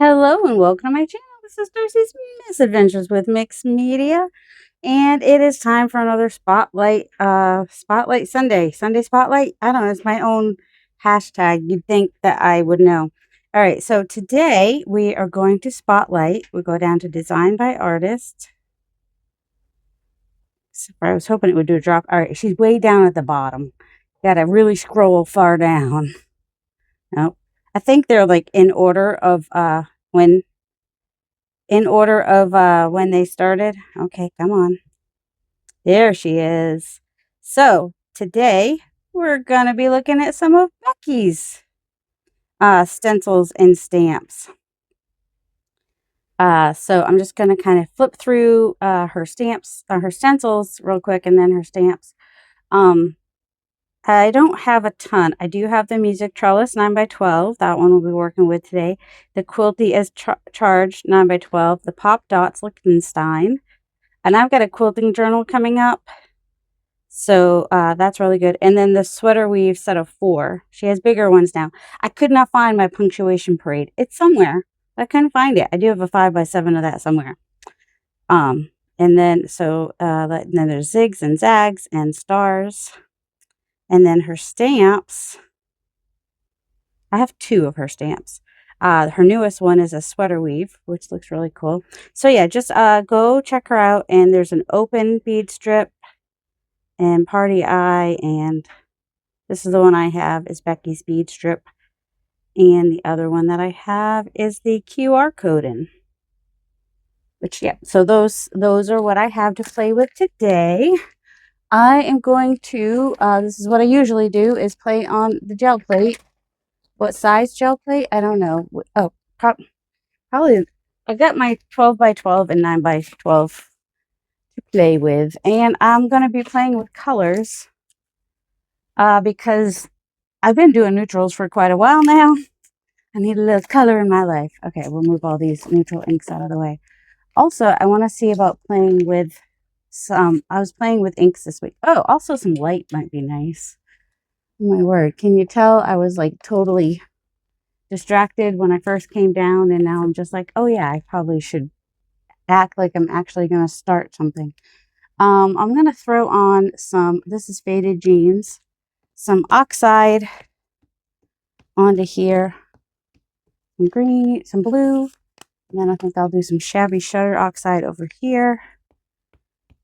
Hello and welcome to my channel. This is Darcy's Misadventures with Mixed Media, and it is time for another Spotlight Sunday Spotlight. I don't know, it's my own hashtag. You'd think that I would know. All right, so today we are going to spotlight. We go down to Design by Artist. I was hoping it would do a drop. All right, she's way down at the bottom. Got to really scroll far down. Nope. I think they're like when when they started. Okay, come on. There she is. So today we're gonna be looking at some of Becky's stencils and stamps. So I'm just gonna kind of flip through her stamps, her stencils real quick, and then her stamps. Um, I don't have a ton. I do have the Music Trellis 9x12. That one we'll be working with today. The Quilty as Charged 9x12. The Pop Dots Liechtenstein. And I've got a quilting journal coming up. So that's really good. And then the Sweater Weave set of 4. She has bigger ones now. I could not find my punctuation parade. It's somewhere. I couldn't find it. I do have a 5x7 of that somewhere. And then then there's zigs and zags and stars. And then her stamps. I have 2 of her stamps. Her newest one is a Sweater Weave, which looks really cool. So yeah, just go check her out. And there's an open bead strip and Party Eye, and this is the one I have is Becky's bead strip, and the other one that I have is the QR code in. Which yeah, so those are what I have to play with today. I am going to this is what I usually do, is play on the gel plate. What size gel plate? I don't know. Oh, probably I got my 12x12 and 9x12 to play with, and I'm going to be playing with colors because I've been doing neutrals for quite a while now. I need a little color in my life. Okay, we'll move all these neutral inks out of the way. Also, I want to see about playing with I was playing with inks this week. Oh, also some light might be nice. Oh my word. Can you tell I was like totally distracted when I first came down, and now I'm just like, oh yeah, I probably should act like I'm actually going to start something. I'm going to throw on this is Faded Jeans, some oxide onto here, some green, some blue, and then I think I'll do some Shabby Shutter oxide over here.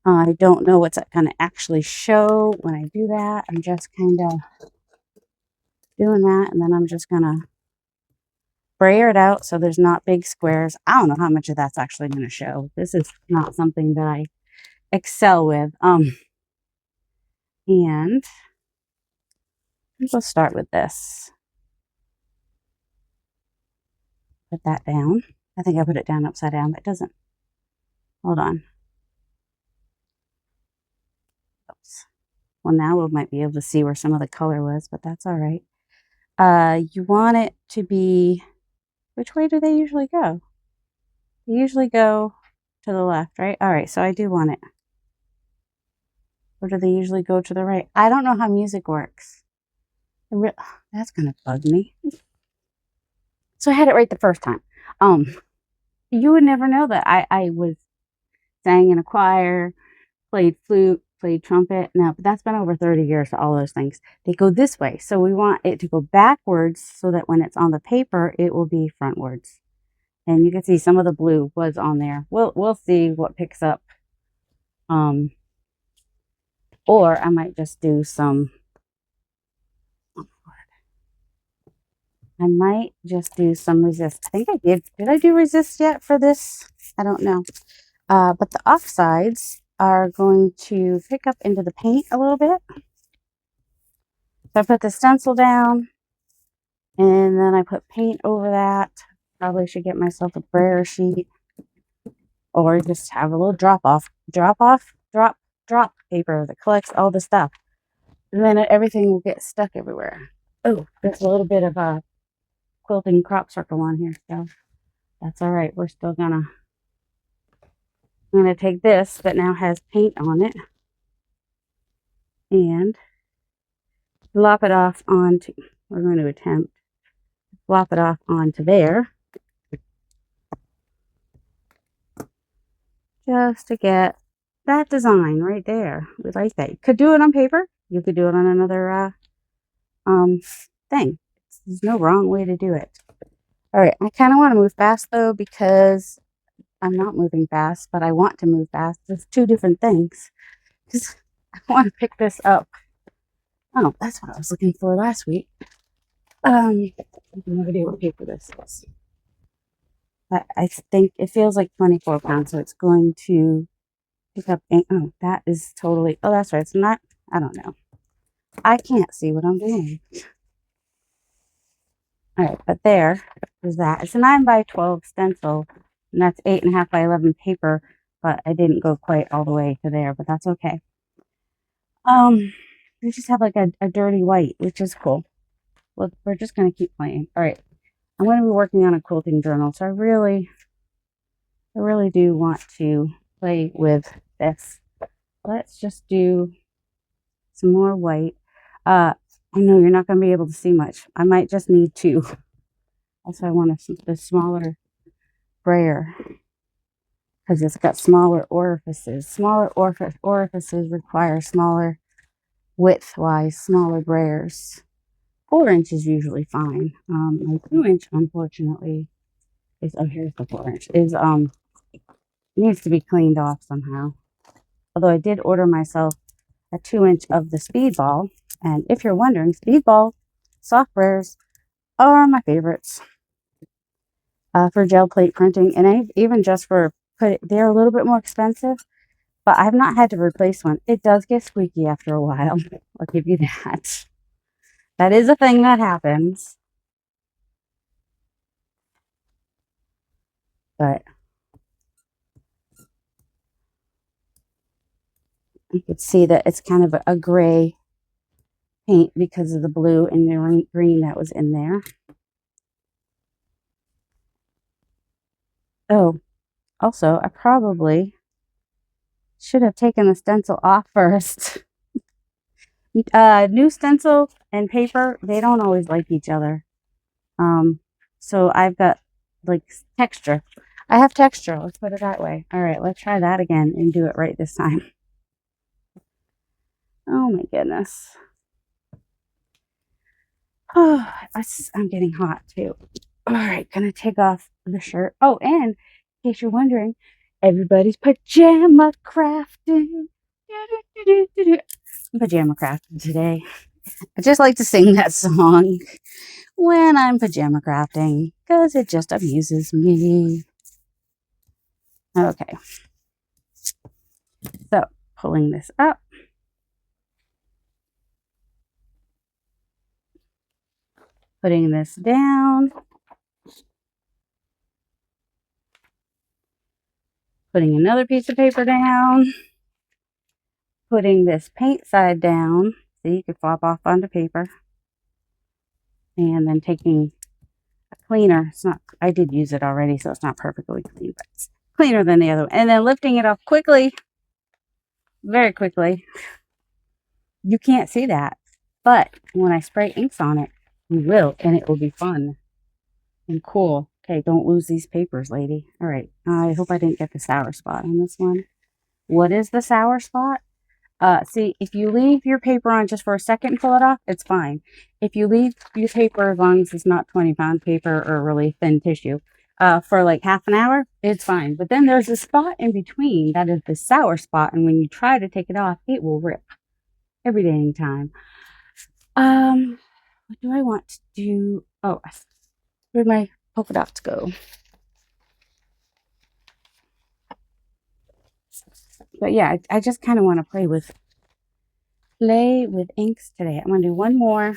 I don't know what's going to actually show when I do that. I'm just kind of doing that, and then I'm just going to brayer it out so there's not big squares. I don't know how much of that's actually going to show. This is not something that I excel with. And let's start with this. Put that down. I think I put it down upside down, but it doesn't. Hold on. Oops. Well, now we might be able to see where some of the color was, but that's all right. You want it to be, which way do they usually go? They usually go to the left, right? All right, so I do want it. Or do they usually go to the right? I don't know how music works. That's going to bug me. So I had it right the first time. You would never know that. I was sang in a choir, played flute, played trumpet. No, but that's been over 30 years, all those things. They go this way. So we want it to go backwards so that when it's on the paper, it will be frontwards. And you can see some of the blue was on there. We'll see what picks up. Or I might just do some. I might just do some resist. I think I did. Did I do resist yet for this? I don't know. But the offsides are going to pick up into the paint a little bit. So I put the stencil down, and then I put paint over that. Probably should get myself a brayer sheet, or just have a little drop paper that collects all the stuff. And then everything will get stuck everywhere. Oh, there's a little bit of a quilting crop circle on here, so that's all right. We're still I'm gonna take this that now has paint on it and flop it off onto, we're going to attempt flop it off onto there. just to get that design right there. We like that. You could do it on paper. You could do it on another thing. There's no wrong way to do it. All right, I kind of want to move fast though because I'm not moving fast, but I want to move fast. There's two different things. Because I want to pick this up. Oh, that's what I was looking for last week. I have no idea what paper this is. I think it feels like 24 pounds, so it's going to pick up. Oh, that is totally. Oh, that's right. It's not. I don't know. I can't see what I'm doing. All right, but there is that. It's a 9 by 12 stencil, and that's 8.5 by 11 paper. But I didn't go quite all the way to there, but that's okay. We just have like a dirty white, which is cool. Well, we're just gonna keep playing. All right, I'm gonna be working on a quilting journal, so I really do want to play with this. Let's just do some more white. I know you're not gonna be able to see much. I might just need two. Also, I want the smaller brayer because it's got smaller orifices. Smaller orifices require smaller width-wise, smaller brayers. 4 inch is usually fine. My 2 inch, unfortunately, is here's the 4 inch is needs to be cleaned off somehow. Although I did order myself a 2 inch of the Speedball, and if you're wondering, Speedball soft brayers are my favorites for gel plate printing, and even just for they're a little bit more expensive, but I've not had to replace one. It does get squeaky after a while. I'll give you that. That is a thing that happens. But you could see that it's kind of a gray paint because of the blue and the green that was in there. Oh, also, I probably should have taken the stencil off first. New stencil and paper, they don't always like each other. So I've got like texture. I have texture, let's put it that way. All right, let's try that again and do it right this time. Oh my goodness. Oh, I'm getting hot too. All right, gonna take off the shirt. Oh, and in case you're wondering, everybody's pajama crafting. I'm pajama crafting today. I just like to sing that song when I'm pajama crafting because it just amuses me. Okay, so pulling this up, putting this down, putting another piece of paper down, putting this paint side down so you could flop off onto paper, and then taking a cleaner. It's not, I did use it already, so it's not perfectly clean, but it's cleaner than the other one. And then lifting it off quickly, very quickly. You can't see that, but when I spray inks on it, you will, and it will be fun and cool. Okay, don't lose these papers, lady. All right, I hope I didn't get the sour spot on this one. What is the sour spot? See, if you leave your paper on just for a second and pull it off, it's fine. If you leave your paper, as long as it's not 20-pound paper or really thin tissue, for like half an hour, it's fine. But then there's a spot in between that is the sour spot, and when you try to take it off, it will rip every dang time. What do I want to do? Oh, where'd my polka dots go? But yeah, I just kind of want to play with inks today. I'm going to do one more.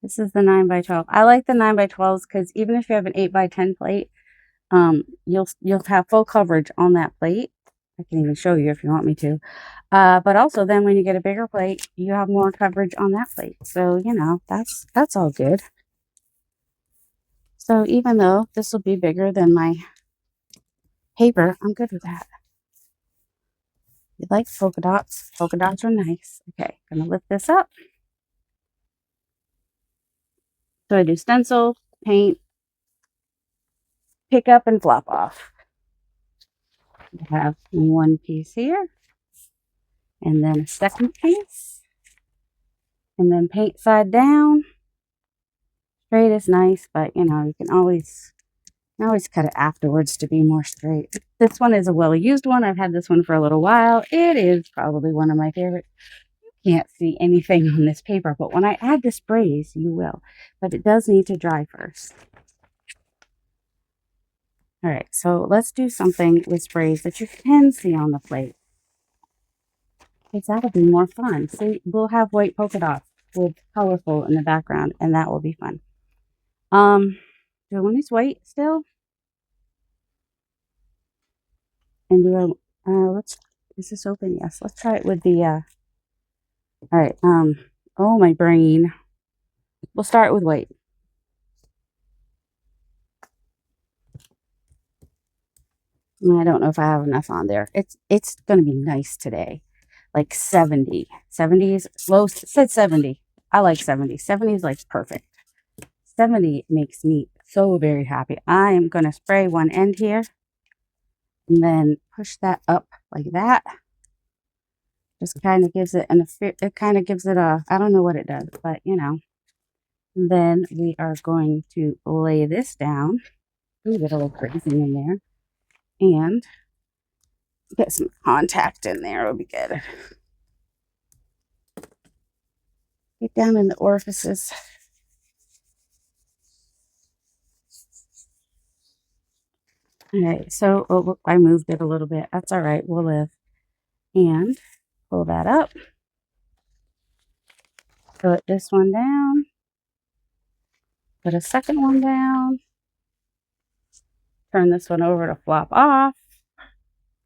This is the 9 by 12. I like the 9 by 12s because even if you have an 8 by 10 plate, you'll have full coverage on that plate. I can even show you if you want me to. But also then when you get a bigger plate, you have more coverage on that plate. So, you know, that's all good. So even though this will be bigger than my paper, I'm good with that. You like polka dots? Polka dots are nice. Okay, gonna lift this up. So I do stencil, paint, pick up, and flop off. I have one piece here, and then a second piece, and then paint side down. Straight is nice, but you know, you can always cut it afterwards to be more straight. This one is a well-used one. I've had this one for a little while. It is probably one of my favorites. You can't see anything on this paper, but when I add the sprays, you will. But it does need to dry first. All right, so let's do something with sprays that you can see on the plate. Because that'll be more fun. See, we'll have white polka dots with colorful in the background, and that will be fun. Do I want this white still? And do I, let's, is this open? Yes, let's try it with the, all right, oh, my brain. We'll start with white. I don't know if I have enough on there. It's going to be nice today. Like 70. 70 is low, said 70. I like 70. 70 is like perfect. 70 makes me so very happy. I am going to spray one end here and then push that up like that. Just kind of gives it I don't know what it does, but you know. And then we are going to lay this down. Ooh, get a little crazy in there. And get some contact in there. It'll be good. Get down in the orifices. All right, so oh, I moved it a little bit. That's all right. We'll live. And pull that up. Put this one down. Put a second one down. Turn this one over to flop off.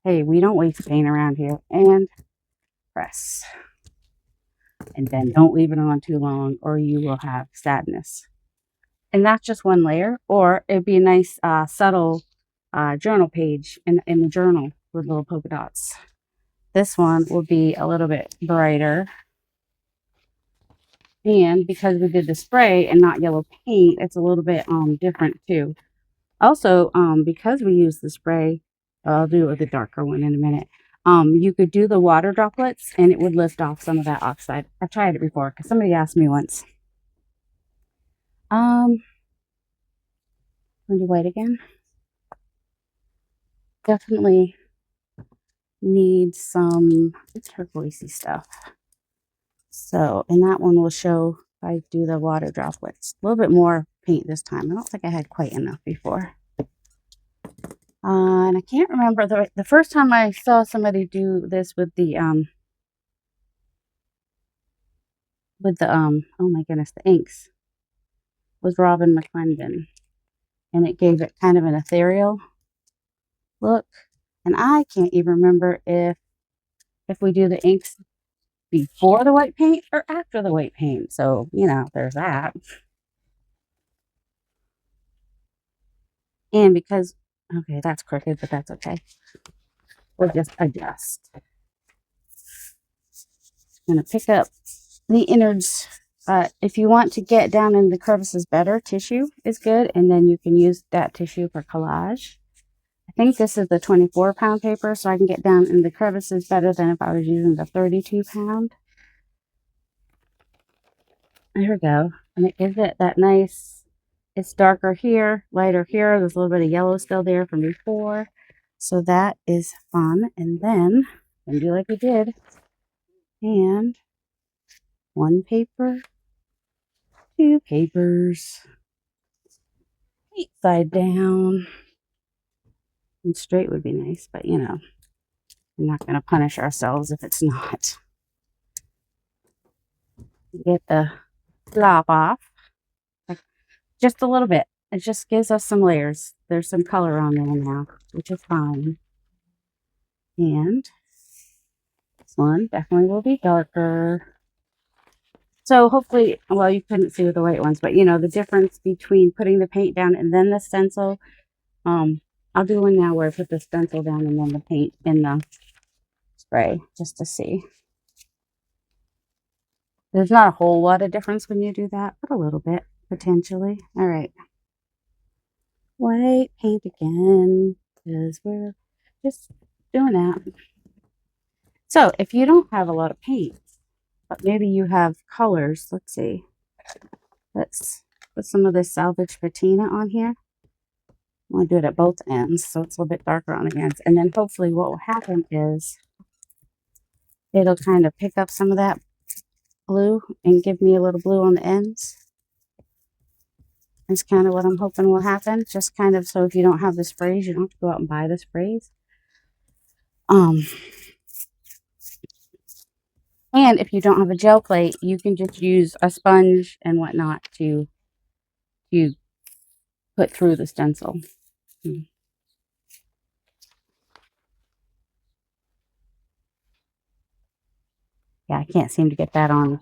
Hey, we don't waste paint around here. And press. And then don't leave it on too long or you will have sadness. And that's just one layer. Or it'd be a nice subtle journal page in the journal with little polka dots. This one will be a little bit brighter. And because we did the spray and not yellow paint, it's a little bit different too. Also, because we use the spray, I'll do the darker one in a minute. You could do the water droplets and it would lift off some of that oxide. I've tried it before because somebody asked me once. I'm going to do white again. Definitely need some turquoisey stuff. So, and that one will show if I do the water droplets. A little bit more paint this time. I don't think I had quite enough before. And I can't remember the first time I saw somebody do this with the oh my goodness, the inks was Robin McClendon, and it gave it kind of an ethereal look. And I can't even remember if we do the inks before the white paint or after the white paint. So, you know, there's that. And because, okay, that's crooked, but that's okay. We'll just adjust. I'm going to pick up the innards. If you want to get down in the crevices better, tissue is good. And then you can use that tissue for collage. I think this is the 24-pound paper, so I can get down in the crevices better than if I was using the 32-pound. There we go. And it gives it that nice, it's darker here, lighter here. There's a little bit of yellow still there from before. So that is fun. And then, do like we did. And one paper, two papers, paint side down. And straight would be nice, but you know, we're not going to punish ourselves if it's not. Get the flop off, like just a little bit. It just gives us some layers. There's some color on there now, which is fine. And this one definitely will be darker. So hopefully, well, you couldn't see with the white ones, but you know, the difference between putting the paint down and then the stencil. I'll do one now where I put the stencil down and then the paint in the spray just to see. There's not a whole lot of difference when you do that, but a little bit potentially. All right. White paint again because we're just doing that. So if you don't have a lot of paint, but maybe you have colors, let's see. Let's put some of this salvage patina on here. I'm going to do it at both ends, so it's a little bit darker on the ends. And then hopefully what will happen is it'll kind of pick up some of that blue and give me a little blue on the ends. That's kind of what I'm hoping will happen. Just kind of so if you don't have the sprays, you don't have to go out and buy the sprays. And if you don't have a gel plate, you can just use a sponge and whatnot to put through the stencil. Yeah, I can't seem to get that on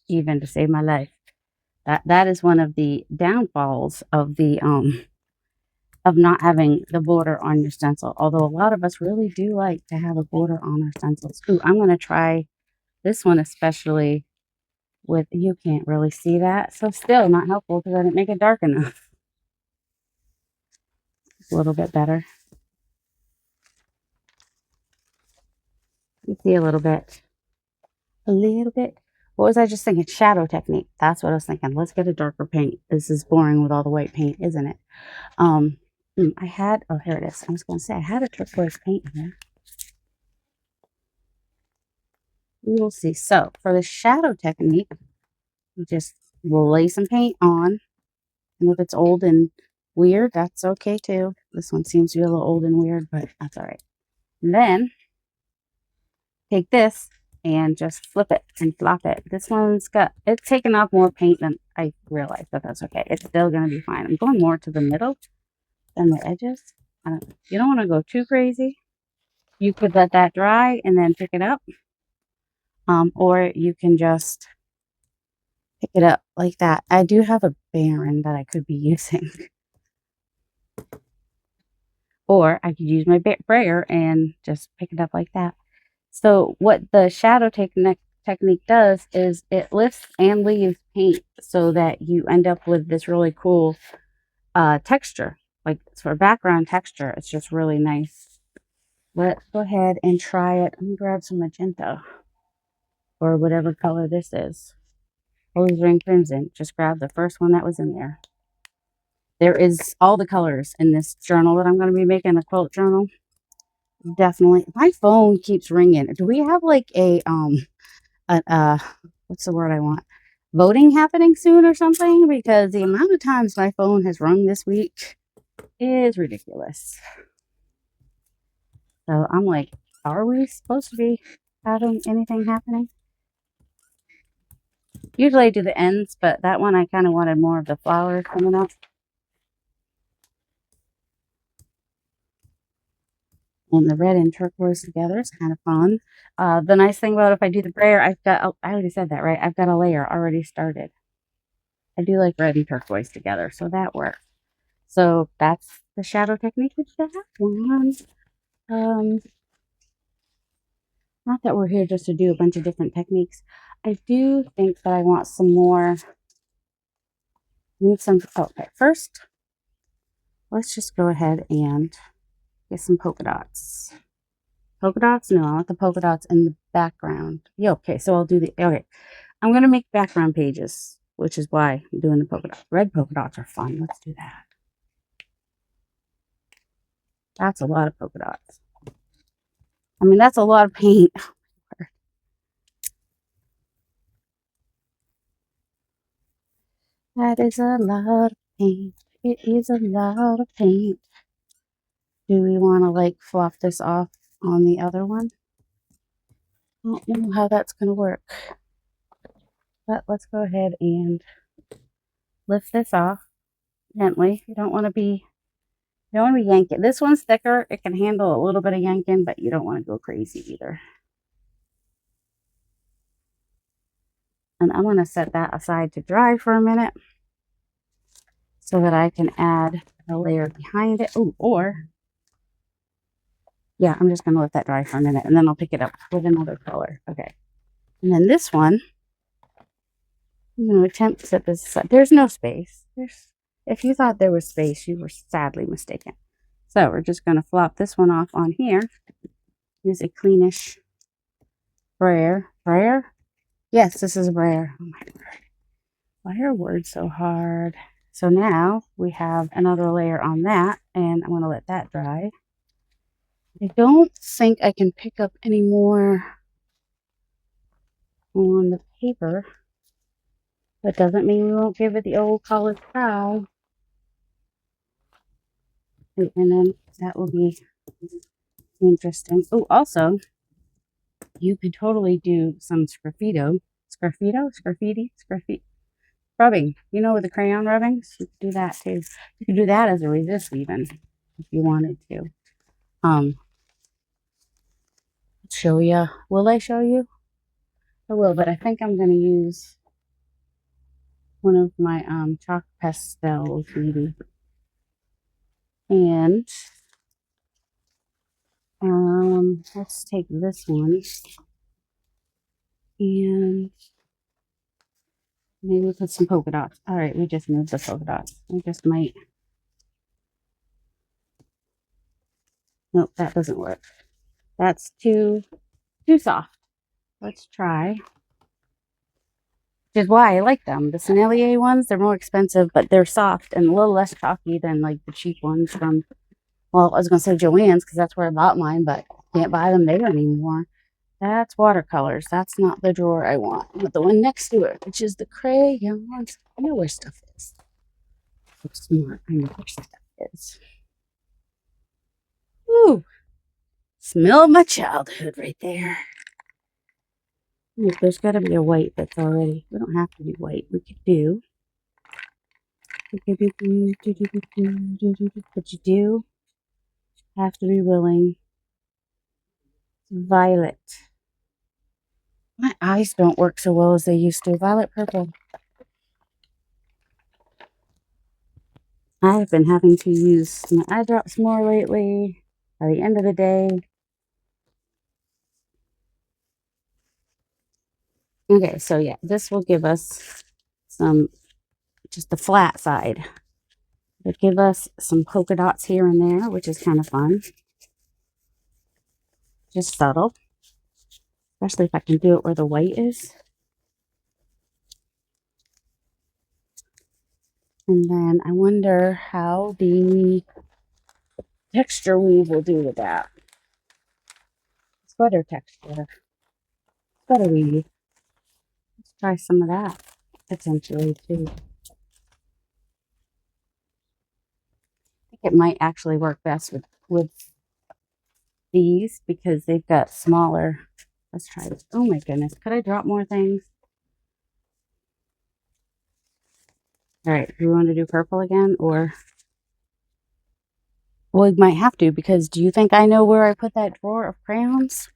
even to save my life. That is one of the downfalls of the of not having the border on your stencil. Although a lot of us really do like to have a border on our stencils. Ooh, I'm going to try this one especially with, you can't really see that. So still not helpful because I didn't make it dark enough. A little bit better. You see a little bit. A little bit. What was I just thinking? Shadow technique. That's what I was thinking. Let's get a darker paint. This is boring with all the white paint, isn't it? I had, oh, here it is. I was going to say, I had a turquoise paint here. We will see. So, for the shadow technique, you just will lay some paint on. And if it's old and weird, that's okay too. This one seems to be a little old and weird, but that's all right. And then, take this and just flip it and flop it. This one's it's taken off more paint than I realized, but that's okay. It's still going to be fine. I'm going more to the middle than the edges. You don't want to go too crazy. You could let that dry and then pick it up. Or you can just pick it up like that. I do have a Baron that I could be using. Or I could use my brayer and just pick it up like that. So what the shadow technique does is it lifts and leaves paint so that you end up with this really cool texture. Like for background texture, it's just really nice. Let's go ahead and try it. Let me grab some magenta or whatever color this is. Alizarin Crimson. Just grab the first one that was in there. There is all the colors in this journal that I'm going to be making, a quilt journal. Definitely. My phone keeps ringing. Do we have like what's the word I want? Voting happening soon or something? Because the amount of times my phone has rung this week is ridiculous. So I'm like, are we supposed to be having anything happening? Usually I do the ends, but that one I kind of wanted more of the flowers coming up. And the red and turquoise together is kind of fun. The nice thing about if I do the brayer, I already said that, right? I've got a layer already started. I do like red and turquoise together, so that works. So that's the shadow technique with that one. Not that we're here just to do a bunch of different techniques. I do think that I want some more. Okay, first, let's just go ahead and get some polka dots. Polka dots? No, I want the polka dots in the background. Yeah, okay, so I'll do okay. I'm going to make background pages, which is why I'm doing the polka dots. Red polka dots are fun. Let's do that. That's a lot of polka dots. I mean, that's a lot of paint. That is a lot of paint. It is a lot of paint. Do we want to like flop this off on the other one? I don't know how that's going to work. But let's go ahead and lift this off gently. You don't want to be yanking. This one's thicker. It can handle a little bit of yanking, but you don't want to go crazy either. And I'm going to set that aside to dry for a minute so that I can add a layer behind it. Oh, or yeah, I'm just going to let that dry for a minute and then I'll pick it up with another color. Okay. And then this one, I'm going to attempt to set this aside. There's no space. If you thought there was space, you were sadly mistaken. So we're just going to flop this one off on here. use a cleanish brayer. Brayer? Yes, this is a brayer. Oh my word. Why are words so hard? So now we have another layer on that, and I'm going to let that dry. I don't think I can pick up any more on the paper. That doesn't mean we won't give it the old college try. And then that will be interesting. Oh, also, you could totally do some sgraffiti rubbing. You know, with the crayon rubbings, you could do that too. You could do that as a resist even, if you wanted to. Show you. Will I show you? I will, but I think I'm going to use one of my chalk pastels maybe. And let's take this one and maybe put some polka dots. All right, we just moved the polka dots. I just might. Nope, that doesn't work. That's too soft. Let's try. Which is why I like them. The Sennelier ones, they're more expensive, but they're soft and a little less chalky than like the cheap ones from, well, I was going to say Joann's because that's where I bought mine, but can't buy them there anymore. That's watercolors. That's not the drawer I want. But the one next to it, which is the crayons. I know where stuff is. So smart. I know where stuff is. Ooh. Smell my childhood right there. Look, there's got to be a white that's already. We don't have to do white. We could do. But you do have to be willing. Violet. My eyes don't work so well as they used to. Violet purple. I've been having to use my eye drops more lately. By the end of the day. Okay, so yeah, this will give us some, just the flat side. It'll give us some polka dots here and there, which is kind of fun. Just subtle. Especially if I can do it where the white is. And then I wonder how the texture weave will do with that. Sweater texture. Sweater weave. Let's try some of that potentially too. I think it might actually work best with these because they've got smaller. Let's try this. Oh my goodness. Could I drop more things? All right. Do we want to do purple again or? Well, we might have to because do you think I know where I put that drawer of crayons?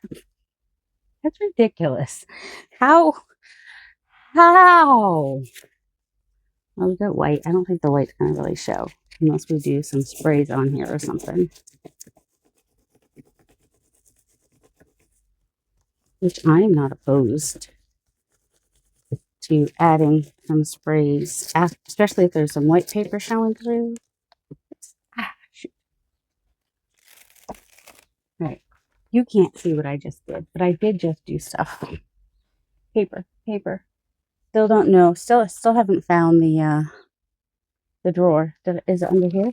That's ridiculous. How? Well, we got white. I don't think the white's going to really show unless we do some sprays on here or something. Which I am not opposed to adding some sprays, especially if there's some white paper showing through. Shoot. All right. You can't see what I just did, but I did just do stuff. Paper. Still don't know. Still haven't found the drawer. Is it under here?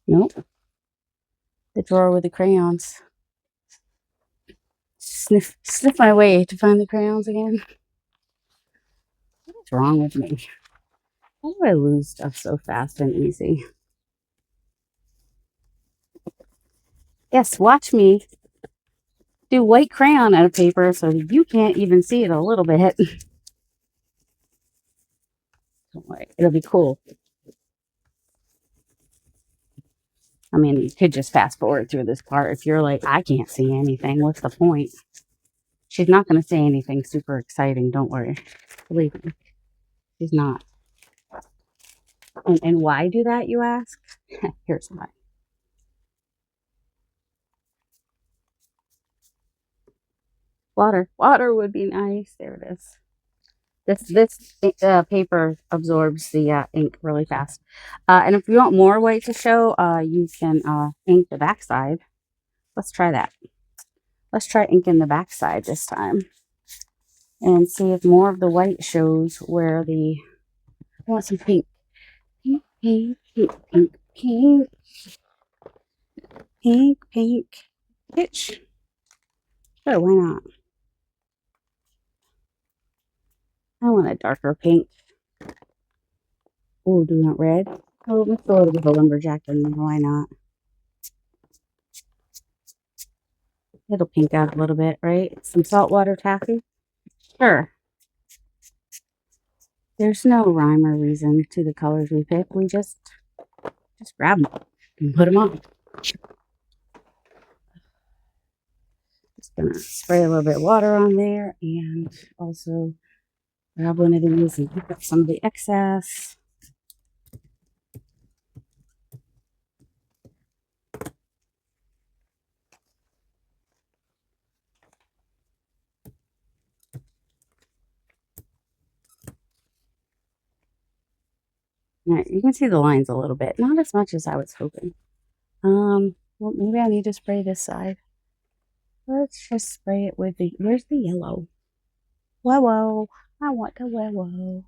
Nope. The drawer with the crayons. Sniff my way to find the crayons again. What's wrong with me? How do I lose stuff so fast and easy? Yes, watch me do white crayon out of paper so you can't even see it a little bit. Don't worry, it'll be cool. I mean, you could just fast forward through this part if you're like, I can't see anything. What's the point? She's not going to say anything super exciting. Don't worry. Believe me. She's not. And why do that, you ask? Here's why. Water would be nice. There it is. This paper absorbs the ink really fast. And if you want more white to show, you can ink the backside. Let's try that. Let's try inking the back side this time and see if more of the white shows where the, I want some pink. Pink, pink, pink, pink, pink, pink, pink. Pitch. Sure, why not? I want a darker pink. Oh, do you want red? Oh, let's go with a lumberjack in there. Why not? It'll pink out a little bit, right? Some saltwater taffy? Sure. There's no rhyme or reason to the colors we pick. We just grab them and put them on. Just gonna spray a little bit of water on there and also grab one of these and pick up some of the excess. All right, you can see the lines a little bit. Not as much as I was hoping. Well, maybe I need to spray this side. Let's just spray it with the, where's the yellow? Whoa, I want the whoa.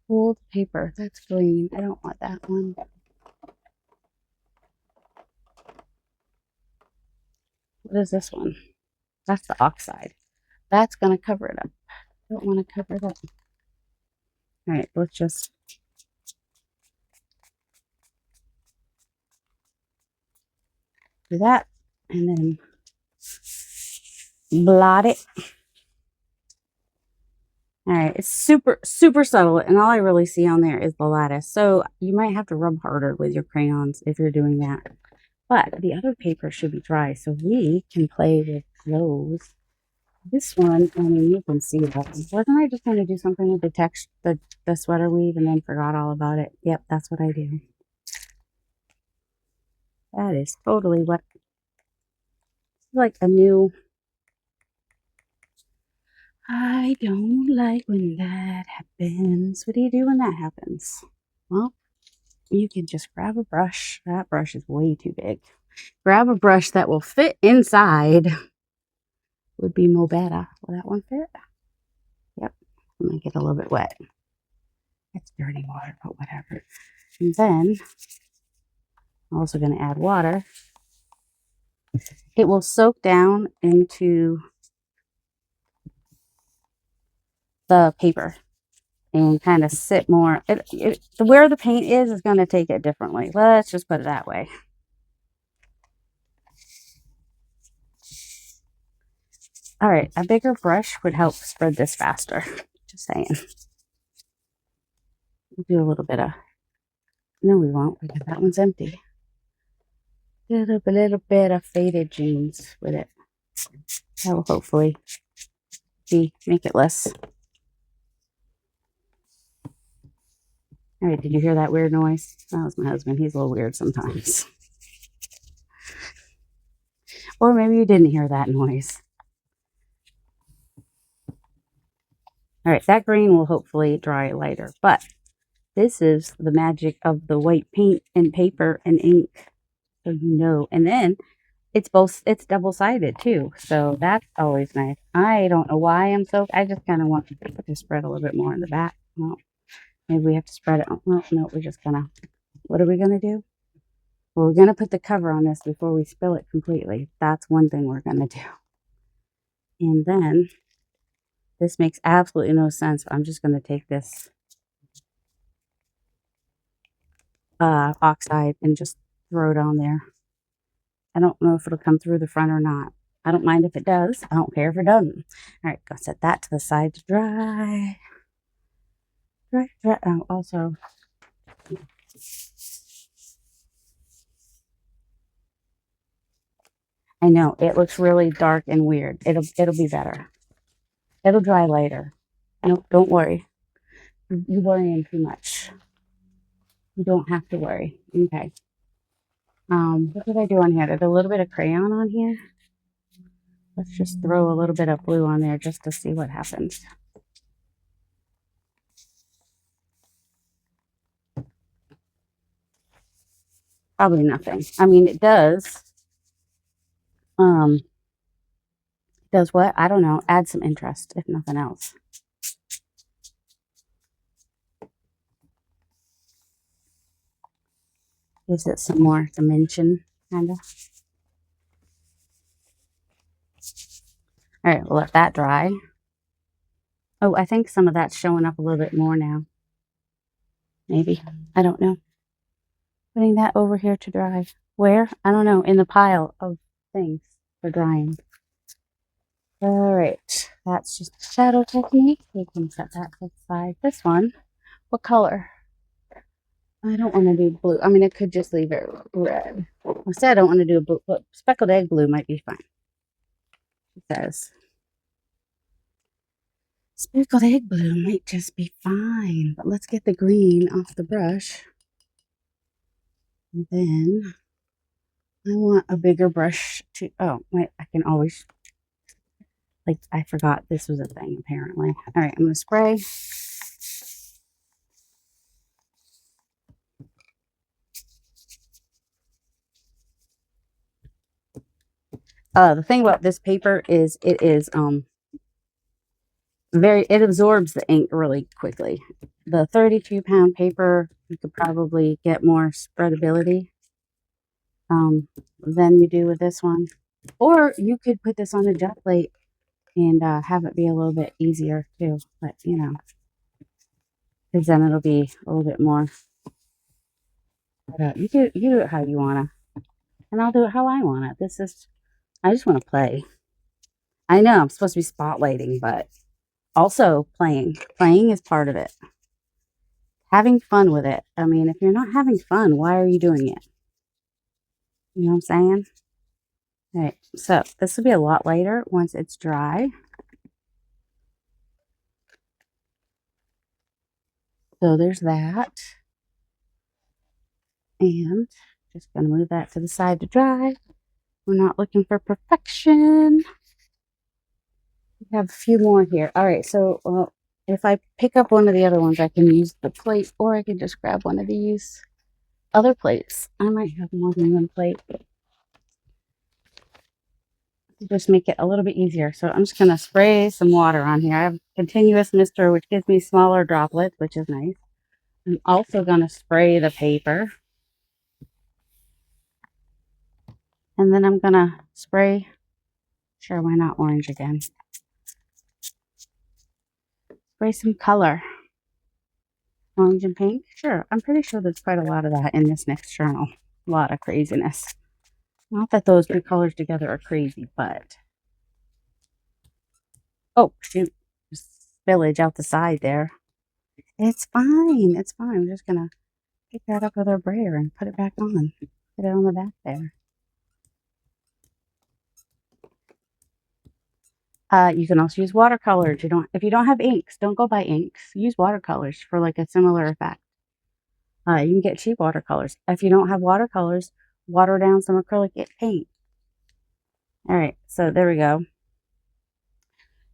Old paper, that's green. I don't want that one. What is this one? That's the oxide. That's going to cover it up. I don't want to cover it up. All right, let's just do that and then blot it. All right, it's super subtle, and all I really see on there is the lattice. So you might have to rub harder with your crayons if you're doing that. But the other paper should be dry, so we can play with those. This one, I mean, you can see that. Wasn't I just going to do something with the text, the sweater weave, and then forgot all about it? Yep, that's what I do. That is totally what, like a new, I don't like when that happens. What do you do when that happens? Well, you can just grab a brush. That brush is way too big. Grab a brush that will fit inside. Would be more better. Will that one fit? Yep. I'm going to get a little bit wet. It's dirty water, but whatever. And then I'm also going to add water. It will soak down into the paper and kind of sit more. Where the paint is going to take it differently. Let's just put it that way. All right, a bigger brush would help spread this faster. Just saying. We'll do a little bit of, no we won't, because that one's empty. Do a little bit of faded jeans with it. That will hopefully make it less. All right, did you hear that weird noise? That was my husband. He's a little weird sometimes. Or maybe you didn't hear that noise. All right, that green will hopefully dry lighter, but this is the magic of the white paint and paper and ink. So you know, and then it's double-sided too. So that's always nice. I don't know why I just kind of want to spread a little bit more in the back. Well, maybe we have to spread it. Well, no, we're just gonna, what are we gonna do? Well, we're gonna put the cover on this before we spill it completely. That's one thing we're gonna do. And then this makes absolutely no sense. I'm just gonna take this oxide and just throw it on there. I don't know if it'll come through the front or not. I don't mind if it does. I don't care if it doesn't. All right, go set that to the side to dry. Dry. Oh, also, I know it looks really dark and weird. It'll be better. It'll dry later. Nope, don't worry. You're worrying too much. You don't have to worry. Okay. What did I do on here? Did a little bit of crayon on here? Let's just throw a little bit of blue on there just to see what happens. Probably nothing. I mean, it does. Does what? I don't know. Add some interest, if nothing else. Gives it some more dimension, kind of. All right, we'll let that dry. Oh, I think some of that's showing up a little bit more now. Maybe. I don't know. Putting that over here to dry. Where? I don't know. In the pile of things for drying. All right. That's just a shadow technique. We can set that to the side. This one. What color? I don't want to do blue. I mean, I could just leave it red. I said I don't want to do a blue, but speckled egg blue might be fine. It says. Speckled egg blue might just be fine. But let's get the green off the brush. And then I want a bigger brush to, oh, wait, I can always, like, I forgot this was a thing, apparently. All right, I'm going to spray. The thing about this paper is it is, it absorbs the ink really quickly. The 32-pound paper, you could probably get more spreadability than you do with this one. Or you could put this on a jet plate and have it be a little bit easier too. But, you know, because then it'll be a little bit more. You do it how you want to. And I'll do it how I want it. I just want to play. I know I'm supposed to be spotlighting, but also playing. Playing is part of it. Having fun with it. I mean, if you're not having fun, why are you doing it? You know what I'm saying? All right, so this will be a lot lighter once it's dry. So there's that. And just going to move that to the side to dry. We're not looking for perfection. We have a few more here. All right, so if I pick up one of the other ones, I can use the plate, or I can just grab one of these other plates. I might have more than one plate. Just make it a little bit easier. So I'm just going to spray some water on here. I have continuous mister, which gives me smaller droplets, which is nice. I'm also going to spray the paper. And then I'm going to spray, sure, why not orange again? Spray some color. Orange and pink? Sure. I'm pretty sure there's quite a lot of that in this next journal. A lot of craziness. Not that those two colors together are crazy, but... Oh, shoot. Spillage out the side there. It's fine. It's fine. I'm just going to pick that up with our brayer and put it back on. Put it on the back there. You can also use watercolors. If you don't have inks, don't go buy inks. Use watercolors for like a similar effect. You can get cheap watercolors. If you don't have watercolors, water down some acrylic paint. All right, so there we go.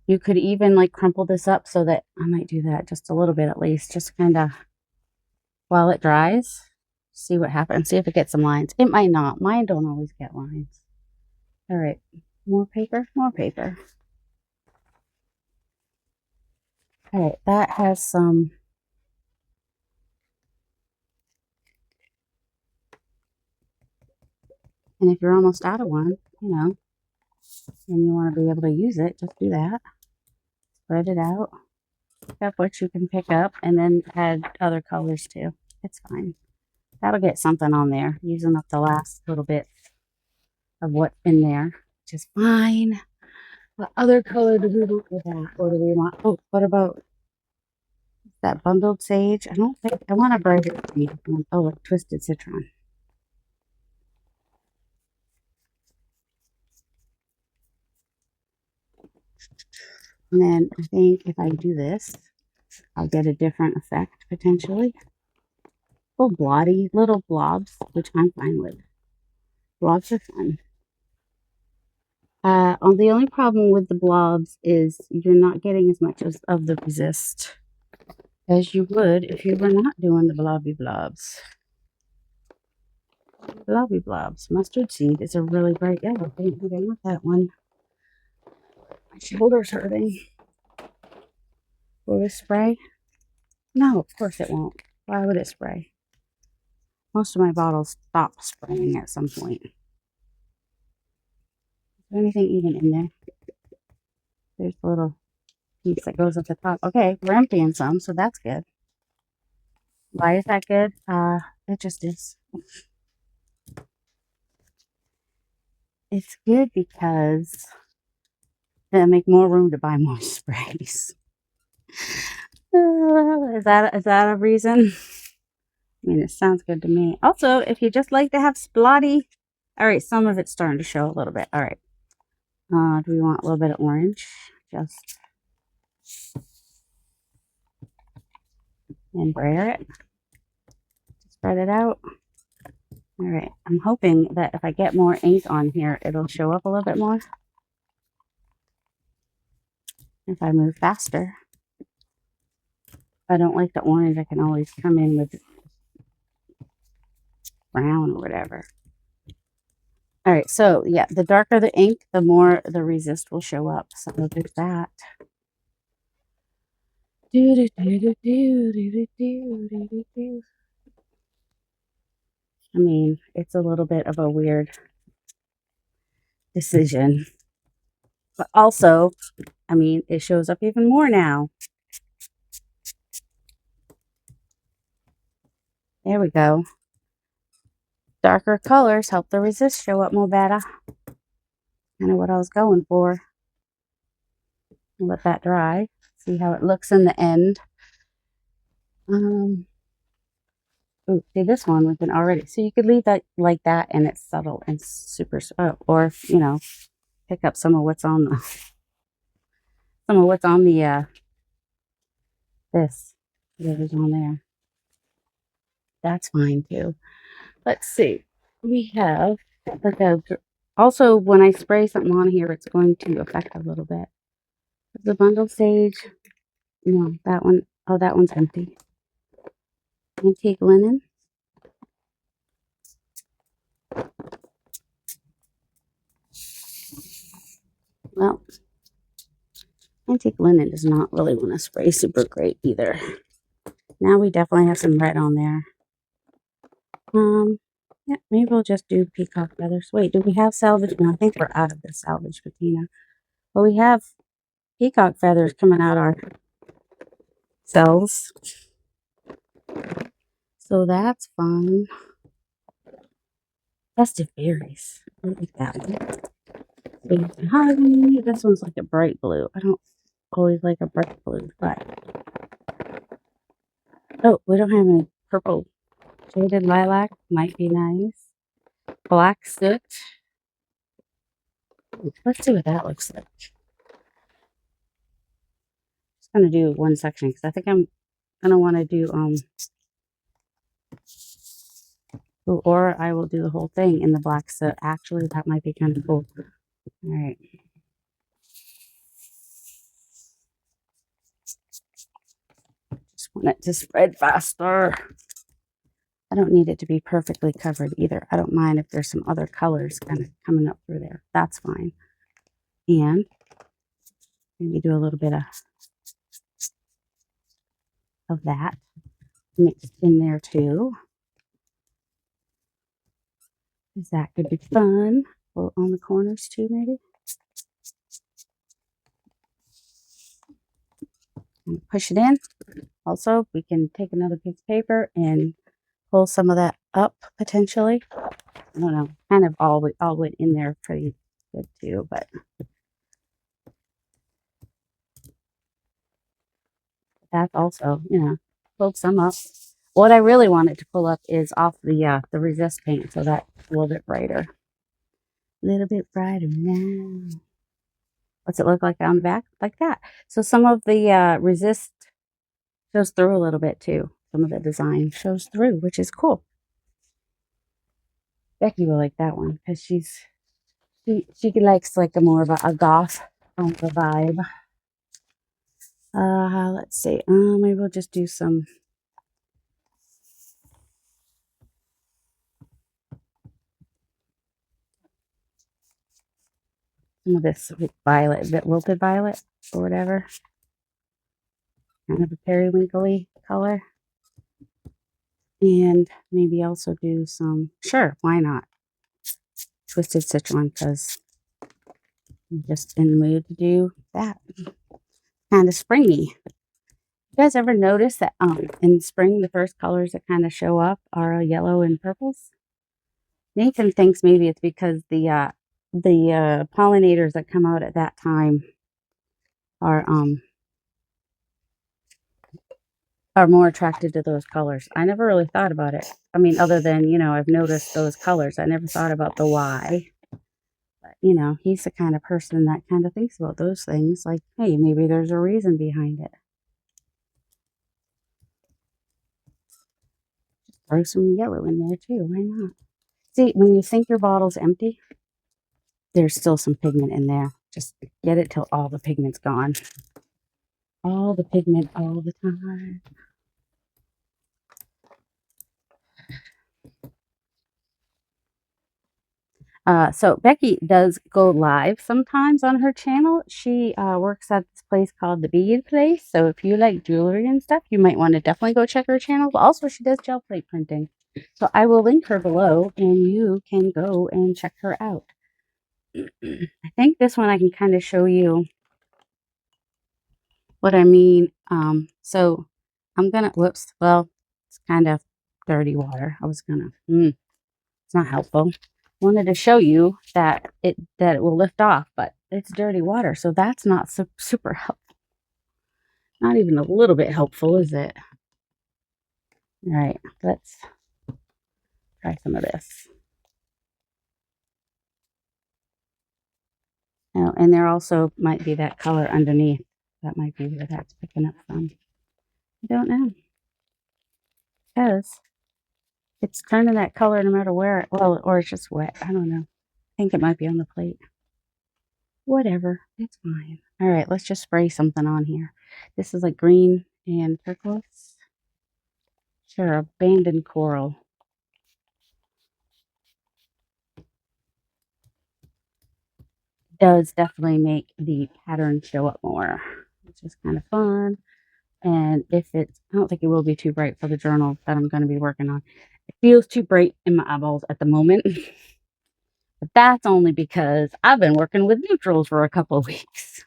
You could even like crumple this up so that I might do that just a little bit at least, just kind of while it dries. See what happens. See if it gets some lines. It might not. Mine don't always get lines. All right, more paper, more paper. All right, that has some. And if you're almost out of one, you know, and you want to be able to use it, just do that. Spread it out. Pick up what you can pick up, and then add other colors too. It's fine. That'll get something on there, using up the last little bit of what's in there, which is fine. What other color do we want with that? Or do we want, oh, what about that bundled sage? I don't think, I want a brighter green. Oh, a twisted citron. And then I think if I do this, I'll get a different effect potentially. Little blotty, little blobs, which I'm fine with. Blobs are fun. The only problem with the blobs is you're not getting as much of the resist as you would if you were not doing the blobby blobs. Blobby blobs. Mustard seed is a really bright yellow. I didn't think I want that one. My shoulder's hurting. Will it spray? No, of course it won't. Why would it spray? Most of my bottles stop spraying at some point. Is there anything even in there? There's a little piece that goes at the top. Okay, we're emptying some, so that's good. Why is that good? It just is. It's good because it'll make more room to buy more sprays. Is that a reason? I mean, it sounds good to me. Also, if you just like to have splotty, all right, some of it's starting to show a little bit. All right. Do we want a little bit of orange? Just and brayer it. Spread it out. All right. I'm hoping that if I get more ink on here, it'll show up a little bit more. If I move faster. If I don't like the orange, I can always come in with brown or whatever. All right. So, yeah, the darker the ink, the more the resist will show up. So, there's that. I mean, it's a little bit of a weird decision. But also, I mean, it shows up even more now. There we go. Darker colors help the resist show up more better. Kind of what I was going for. Let that dry. See how it looks in the end. Ooh, see, this one we can already. So you could leave that like that, and it's subtle and super. Or you know, pick up some of what's on the this. Whatever's on there. That's fine too. Let's see. We have like a. Also, when I spray something on here, it's going to affect a little bit. The bundle sage. No, that one. Oh, that one's empty. Antique linen. Well, antique linen does not really want to spray super great either. Now we definitely have some red on there. Yeah, maybe we'll just do peacock feathers. Wait, do we have salvage? No, I think we're out of the salvage patina. But we have peacock feathers coming out our cells. So that's fun. Festive berries. I like that one. Mahogany. This one's like a bright blue. I don't always like a bright blue, but oh, we don't have any purple. Shaded lilac might be nice. Black soot. Let's see what that looks like. Just gonna do one section because I think I'm gonna want to do or I will do the whole thing in the black soot. Actually, that might be kind of cool. All right. Just want it to spread faster. I don't need it to be perfectly covered either. I don't mind if there's some other colors kind of coming up through there. That's fine. And maybe do a little bit of that mixed in there too. Because that could be fun. Well, on the corners too, maybe. And push it in. Also, we can take another piece of paper and pull some of that up potentially. I don't know. Kind of all went in there pretty good too, but that's also, you know, pulled some up. What I really wanted to pull up is off the resist paint, so that's a little bit brighter. A little bit brighter now. What's it look like on the back? Like that. So some of the resist shows through a little bit too. Some of the design shows through, which is cool. Becky will like that one because she likes like a more of a goth vibe. Let's see. Maybe we'll just do some. some of this violet, wilted violet or whatever. Kind of a periwinkly color. And maybe also do some, sure, why not? Twisted citron, because I'm just in the mood to do that. Kind of springy. You guys ever notice that in spring, the first colors that kind of show up are yellow and purples? Nathan thinks maybe it's because the pollinators that come out at that time are more attracted to those colors. I never really thought about it. I mean, other than, you know, I've noticed those colors. I never thought about the why. But, you know, he's the kind of person that kind of thinks about those things. Like, hey, maybe there's a reason behind it. Just throw some yellow in there too. Why not? See, when you think your bottle's empty, there's still some pigment in there. Just get it till all the pigment's gone. All the pigment all the time. So Becky does go live sometimes on her channel. She works at this place called the Bead Place. So if you like jewelry and stuff, you might want to definitely go check her channel. But also she does gel plate printing. So I will link her below and you can go and check her out. I think this one I can kind of show you what I mean. So I'm gonna, whoops, well, it's kind of dirty water. I was gonna, it's not helpful. Wanted to show you that it will lift off, but it's dirty water, so that's not super helpful. Not even a little bit helpful, is it? All right, let's try some of this. Oh, and there also might be that color underneath. That might be where that's picking up from. I don't know. Because it's turning that color no matter where, well, or it's just wet. I don't know. I think it might be on the plate. Whatever, it's fine. All right, let's just spray something on here. This is like green and turquoise. Sure, abandoned coral. Does definitely make the pattern show up more, which is kind of fun. And if it's, I don't think it will be too bright for the journal that I'm going to be working on. It feels too bright in my eyeballs at the moment. But that's only because I've been working with neutrals for a couple of weeks.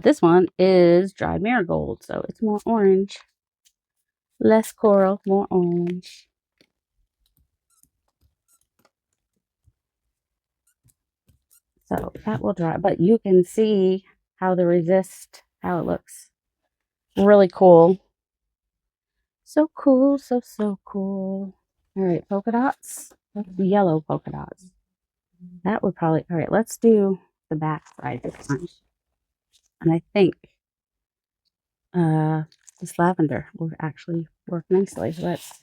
This one is dried marigold, so it's more orange. Less coral, more orange. So that will dry, but you can see how the resist, how it looks. Really cool. So cool, so cool. All right, polka dots. That's the yellow polka dots. That would probably, all right, let's do the back side this time. And I think this lavender will actually work nicely. Let's,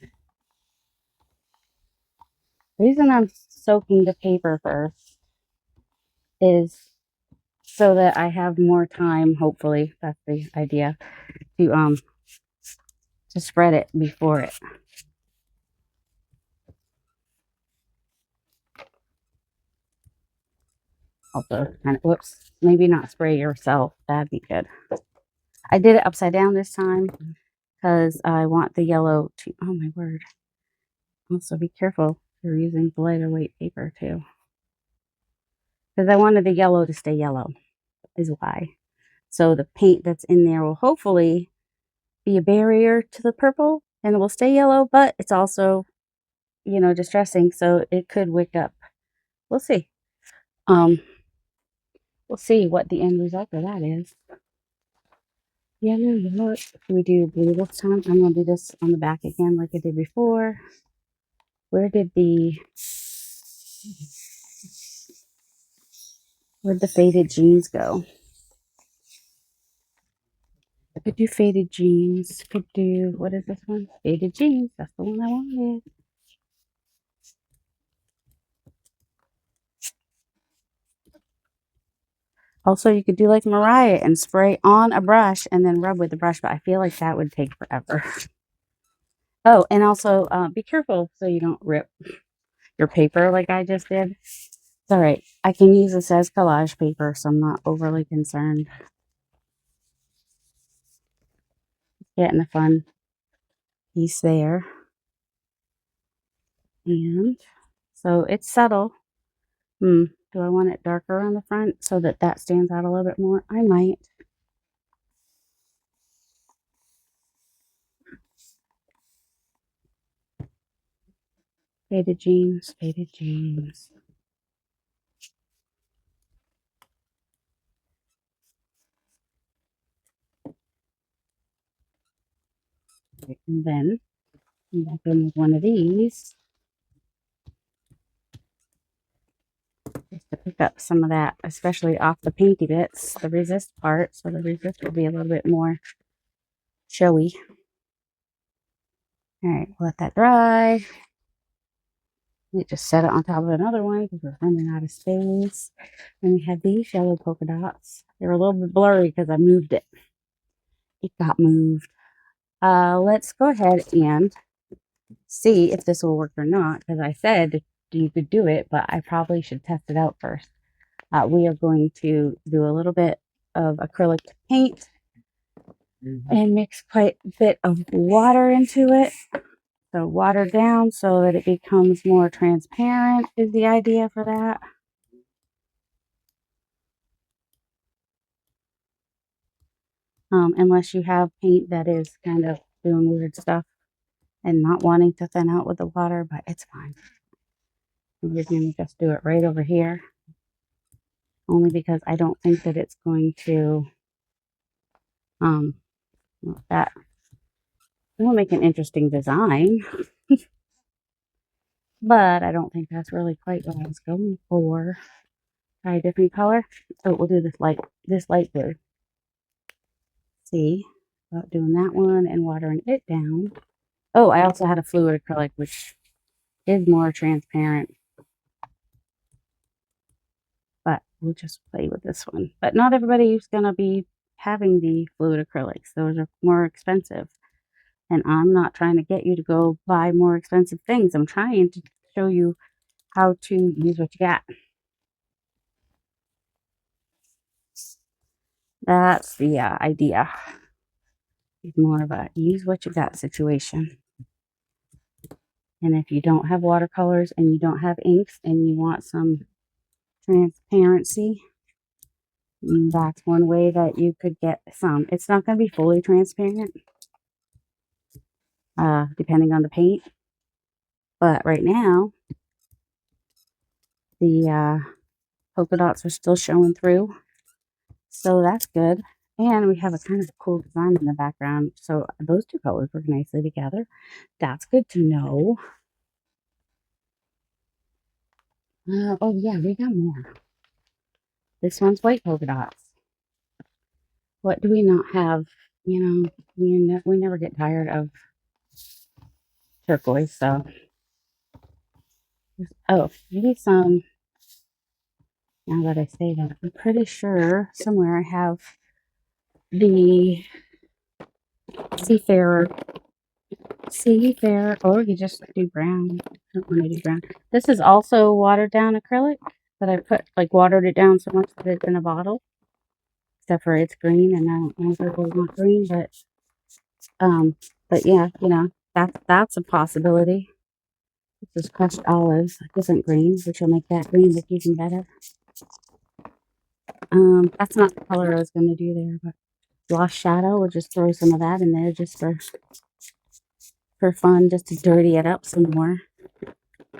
the reason I'm soaking the paper first is so that I have more time, hopefully, that's the idea, to spread it before it. Also, kind of, whoops, maybe not spray yourself. That'd be good. I did it upside down this time because I want the yellow to, oh my word. Also, be careful if you're using lighter weight paper too. Because I wanted the yellow to stay yellow, is why. So the paint that's in there will hopefully be a barrier to the purple and it will stay yellow, but it's also, you know, distressing. So it could wick up. We'll see. We'll see what the end result of that is. Yellow, yellow. Can we do blue this time? I'm going to do this on the back again like I did before. Where'd the faded jeans go? I could do faded jeans. Could do, what is this one? Faded jeans. That's the one I wanted. Also, you could do like Mariah and spray on a brush and then rub with the brush, but I feel like that would take forever. Oh, and also be careful so you don't rip your paper like I just did. It's all right. I can use this as collage paper, so I'm not overly concerned. Getting a fun piece there. And so it's subtle. Do I want it darker on the front so that that stands out a little bit more? I might. Faded jeans, faded jeans. And then I'm back in with one of these just to pick up some of that, especially off the painty bits, the resist part. So the resist will be a little bit more showy. All right, let that dry. We just set it on top of another one because we're running out of space. And we have these yellow polka dots. They're a little bit blurry because I moved it. It got moved. Let's go ahead and see if this will work or not, because I said you could do it, but I probably should test it out first. We are going to do a little bit of acrylic paint and mix quite a bit of water into it. So water down so that it becomes more transparent is the idea for that. Unless you have paint that is kind of doing weird stuff and not wanting to thin out with the water, but it's fine. We're going to just do it right over here, only because I don't think that it's going to, that will make an interesting design, but I don't think that's really quite what I was going for. Try a different color. So we'll do this light blue. See about doing that one and watering it down. Oh, I also had a fluid acrylic, which is more transparent, but we'll just play with this one. But not everybody's going to be having the fluid acrylics. Those are more expensive. And I'm not trying to get you to go buy more expensive things. I'm trying to show you how to use what you got. That's the idea. It's more of a use what you got situation. And if you don't have watercolors and you don't have inks and you want some transparency, that's one way that you could get some. It's not going to be fully transparent, depending on the paint. But right now, the polka dots are still showing through. So that's good. And we have a kind of cool design in the background. So those two colors work nicely together. That's good to know. Oh yeah, we got more. This one's white polka dots. What do we not have? You know, we never get tired of turquoise. So, oh, maybe some. Now that I say that, I'm pretty sure somewhere I have the Seafarer, or you just do brown. I don't want to do brown. This is also watered down acrylic that I put, watered it down so much that it's in a bottle. Except for it's green, and I don't know if everybody wants green, but yeah, that's a possibility. This is crushed olives. This isn't green, which will make that green look even better. That's not the color I was going to do there, but Lost Shadow, we'll just throw some of that in there just for fun, just to dirty it up some more.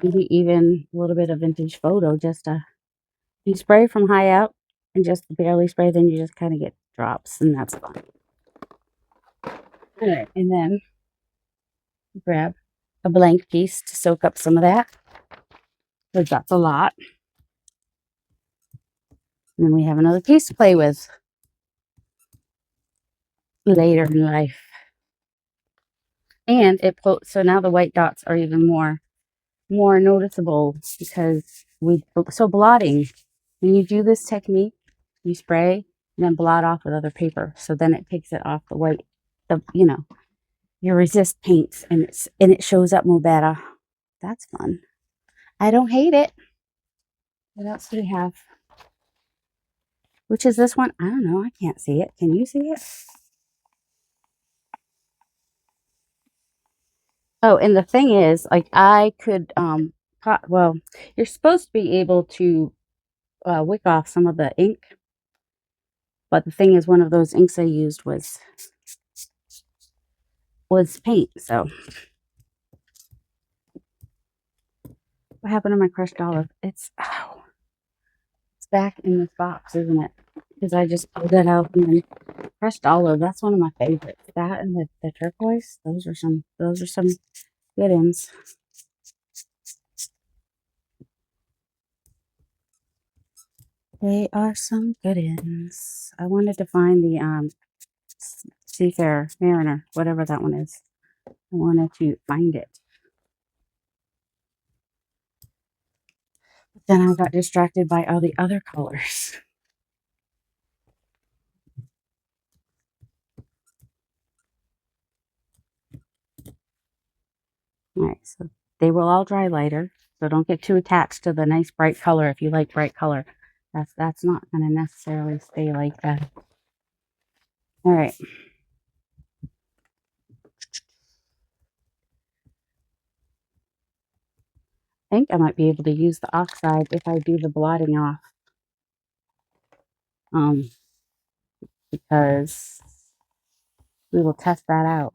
Maybe even a little bit of Vintage Photo, just to, you spray from high up and just barely spray, then you just kind of get drops, and that's fun. All right, and then grab a blank piece to soak up some of that, because that's a lot. And then we have another piece to play with later in life. And so now the white dots are even more noticeable, because so blotting, when you do this technique, you spray and then blot off with other paper, so then it takes it off the white, your resist paints, and it shows up more better. That's fun. I don't hate it. What else do we have? Which is this one? I don't know. I can't see it. Can you see it? Oh, and the thing is, like, I could, well, you're supposed to be able to wick off some of the ink, but the thing is, one of those inks I used was paint. So, what happened to my crushed olive? It's back in this box, isn't it? Because I just pulled that out and then crushed olive. That's one of my favorites. That and the turquoise. Those are some good ones. They are some good ones. I wanted to find the Seafarer Mariner, whatever that one is. I wanted to find it. But then I got distracted by all the other colors. Alright, so they will all dry lighter. So don't get too attached to the nice bright color if you like bright color. That's not going to necessarily stay like that. Alright. I think I might be able to use the oxide if I do the blotting off. Because we will test that out.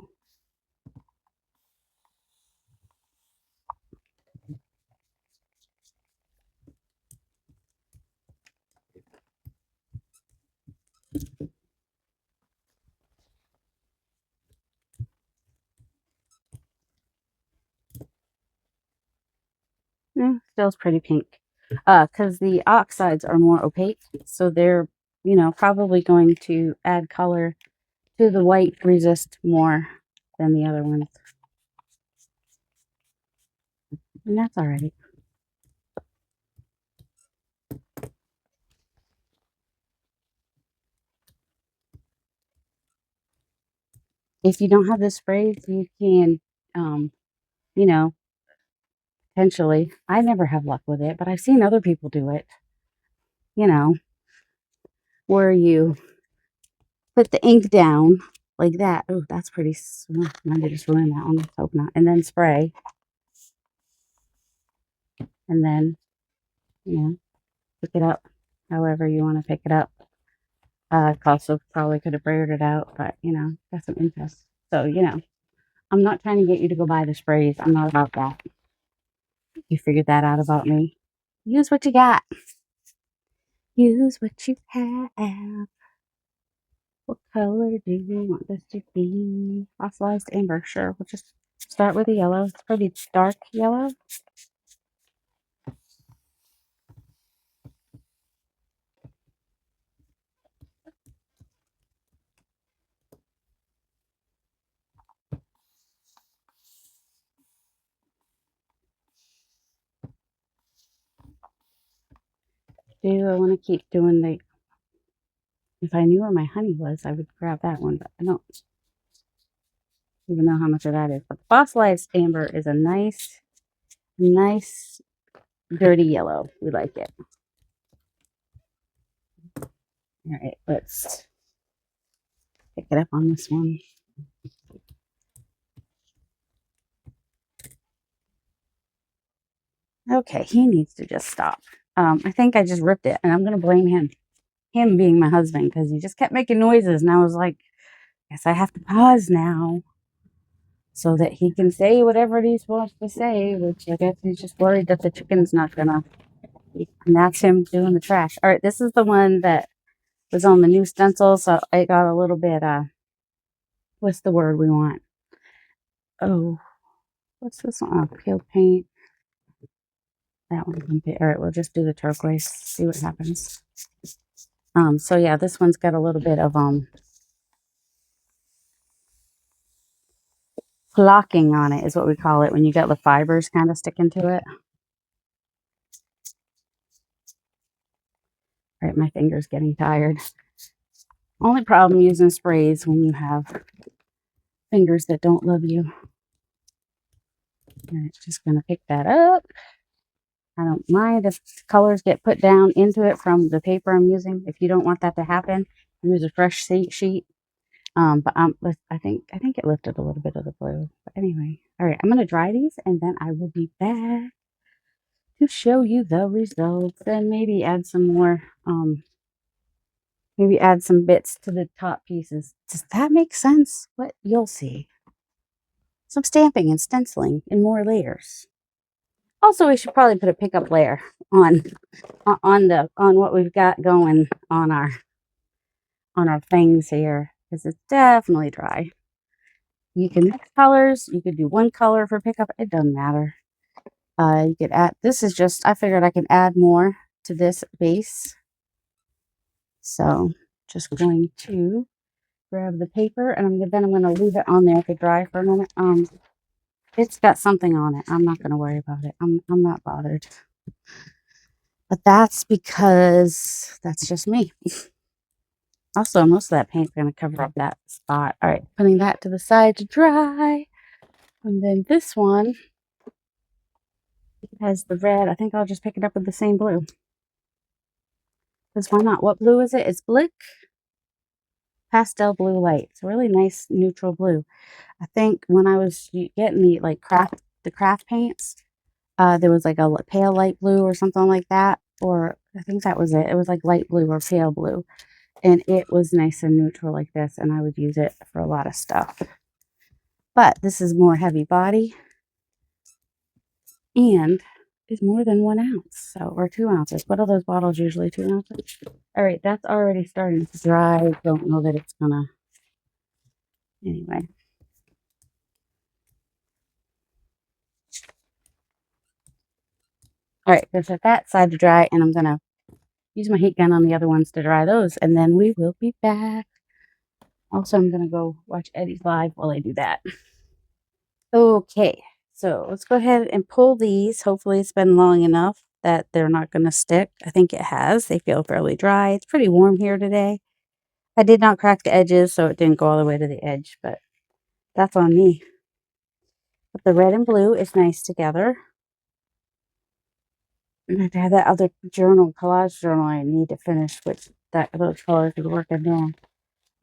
Still pretty pink. Because the oxides are more opaque, so they're, probably going to add color to the white resist more than the other ones. And that's all right. If you don't have the sprays, you can, you know, potentially. I never have luck with it, but I've seen other people do it, where you put the ink down like that. Oh, that's pretty. I might just ruin that one. Let's hope not. And then spray. And then, pick it up however you want to pick it up. Also probably could have braided it out, but, got some interest. So, I'm not trying to get you to go buy the sprays. I'm not about that. You figured that out about me. Use what you got. Use what you have. What color do you want this to be? Fossilized amber. Sure. We'll just start with the yellow. It's pretty dark yellow. Do I want to keep doing the... If I knew where my honey was, I would grab that one, but I don't even know how much of that is. But the fossilized amber is a nice dirty yellow. We like it. All right, let's pick it up on this one. Okay, he needs to just stop. I think I just ripped it, and I'm going to blame him. Him being my husband, because he just kept making noises, and I was like, guess I have to pause now so that he can say whatever he wants to say, which I guess he's just worried that the chicken's not going to. And that's him doing the trash. All right, this is the one that was on the new stencil, so I got a little bit, what's the word we want? Oh, what's this one? Oh, peel paint. That one. All right, we'll just do the turquoise, see what happens. So yeah, this one's got a little bit of, flocking on it is what we call it, when you get the fibers kind of sticking to it. All right, my finger's getting tired. Only problem using sprays when you have fingers that don't love you. And it's just going to pick that up. I don't mind if colors get put down into it from the paper I'm using. If you don't want that to happen, use a fresh sheet. But I think it lifted a little bit of the blue. But anyway, all right, I'm gonna dry these and then I will be back to show you the results and maybe add some more. Maybe add some bits to the top pieces. Does that make sense? What you'll see. Some stamping and stenciling in more layers. Also, we should probably put a pickup layer on what we've got going on our things here because it's definitely dry. You can mix colors. You could do one color for pickup. It doesn't matter. You could add. This is just. I figured I can add more to this base. So, just going to grab the paper and I'm gonna leave it on there to dry for a minute. It's got something on it. I'm not gonna worry about it. I'm not bothered. But that's because that's just me. Also, most of that paint's gonna cover up that spot. All right, putting that to the side to dry. And then this one has the red. I think I'll just pick it up with the same blue. Because why not? What blue is it? It's Blick Pastel Blue Light. It's a really nice neutral blue. I think when I was getting the craft paints, there was like a pale light blue or something like that. Or I think that was it. It was like light blue or pale blue. And it was nice and neutral like this. And I would use it for a lot of stuff. But this is more heavy body. And is more than 1 ounce. So, or 2 ounces. What are those bottles usually? 2 ounces? All right, that's already starting to dry. I don't know that it's gonna. Anyway. All right, let's set that side to dry, and I'm gonna use my heat gun on the other ones to dry those, and then we will be back. Also, I'm gonna go watch Eddie's live while I do that. Okay, so let's go ahead and pull these. Hopefully it's been long enough that they're not going to stick. I think it has. They feel fairly dry. It's pretty warm here today. I did not crack the edges, so it didn't go all the way to the edge, but that's on me. But the red and blue is nice together. And I have that other journal, collage journal I need to finish, which those colors would work in there.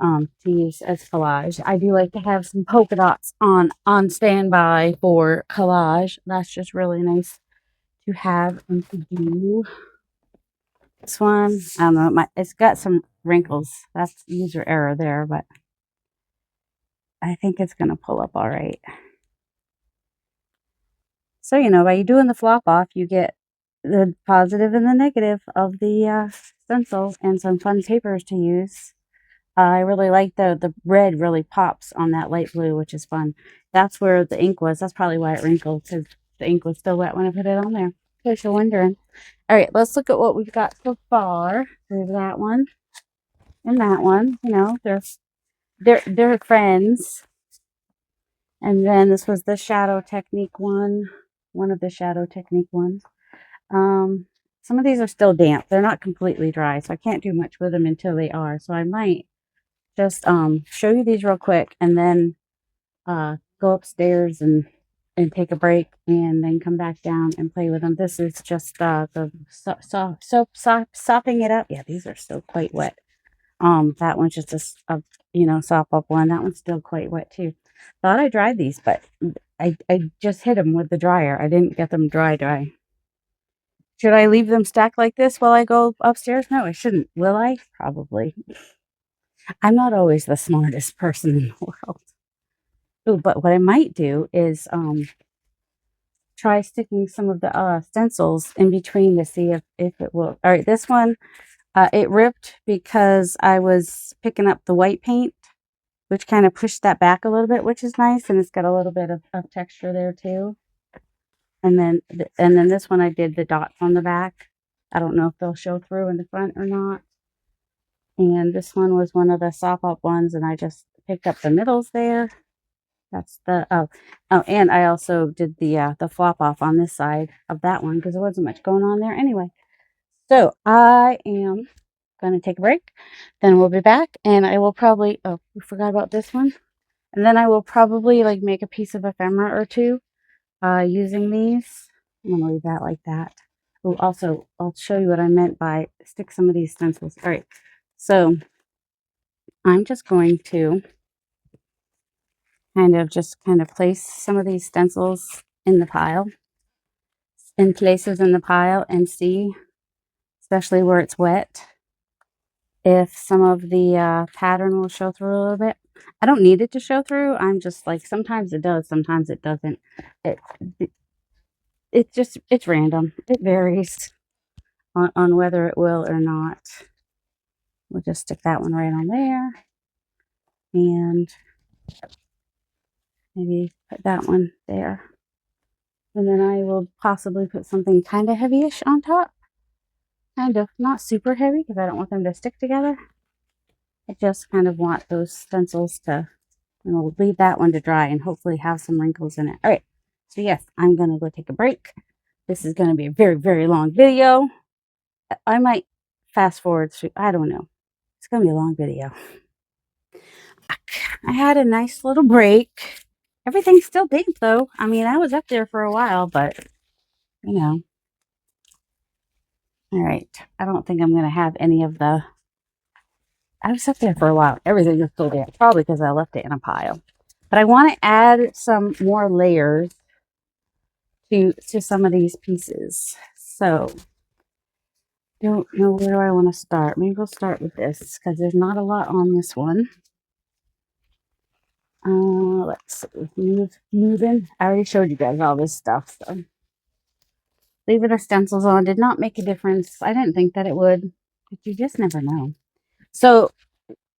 To use as collage. I do like to have some polka dots on standby for collage. That's just really nice to have and to do. This one, I don't know, it's got some wrinkles. That's user error there, but I think it's going to pull up all right. So, by doing the flop off, you get the positive and the negative of the stencil and some fun papers to use. I really like the red really pops on that light blue, which is fun. That's where the ink was. That's probably why it wrinkled, because the ink was still wet when I put it on there. In case you're wondering. All right, let's look at what we've got so far. There's that one and that one. They're friends. And then this was the shadow technique one of the shadow technique ones. Some of these are still damp. They're not completely dry, so I can't do much with them until they are. So I might just show you these real quick and then go upstairs and take a break and then come back down and play with them. This is just the sopping it up. Yeah, these are still quite wet. That one's just a sop up one. That one's still quite wet too. Thought I dried these, but I just hit them with the dryer. I didn't get them dry. Should I leave them stacked like this while I go upstairs? No, I shouldn't. Will I? Probably. I'm not always the smartest person in the world. Ooh, but what I might do is try sticking some of the stencils in between to see if it will. All right, this one, it ripped because I was picking up the white paint, which kind of pushed that back a little bit, which is nice. And it's got a little bit of texture there too. And then this one, I did the dots on the back. I don't know if they'll show through in the front or not. And this one was one of the sop up ones, and I just picked up the middles there. That's the and I also did the flop off on this side of that one because there wasn't much going on there anyway. So I am going to take a break. Then we'll be back, and I will probably we forgot about this one. And then I will probably like make a piece of ephemera or two using these. I'm going to leave that like that. Oh, also, I'll show you what I meant by stick some of these stencils. All right, so I'm just going to kind of place some of these stencils in the pile, in places in the pile, and see, especially where it's wet, if some of the pattern will show through a little bit. I don't need it to show through. I'm just like, sometimes it does, sometimes it doesn't. It, it's random. It varies on whether it will or not. We'll just stick that one right on there. And maybe put that one there. And then I will possibly put something kind of heavy-ish on top. Kind of, not super heavy because I don't want them to stick together. I just kind of want those stencils to, and we'll leave that one to dry and hopefully have some wrinkles in it. All right, so yes, I'm going to go take a break. This is going to be a very, very long video. I might fast forward through, I don't know. It's going to be a long video. I had a nice little break. Everything's still damp though. I mean, I was up there for a while, but you know. All right. I don't think I'm going to have any of the, I was up there for a while. Everything is still damp, probably because I left it in a pile. But I want to add some more layers to some of these pieces. So, don't know where do I want to start. Maybe we'll start with this because there's not a lot on this one. Let's move in. I already showed you guys all this stuff. So, leaving the stencils on did not make a difference. I didn't think that it would, but you just never know. So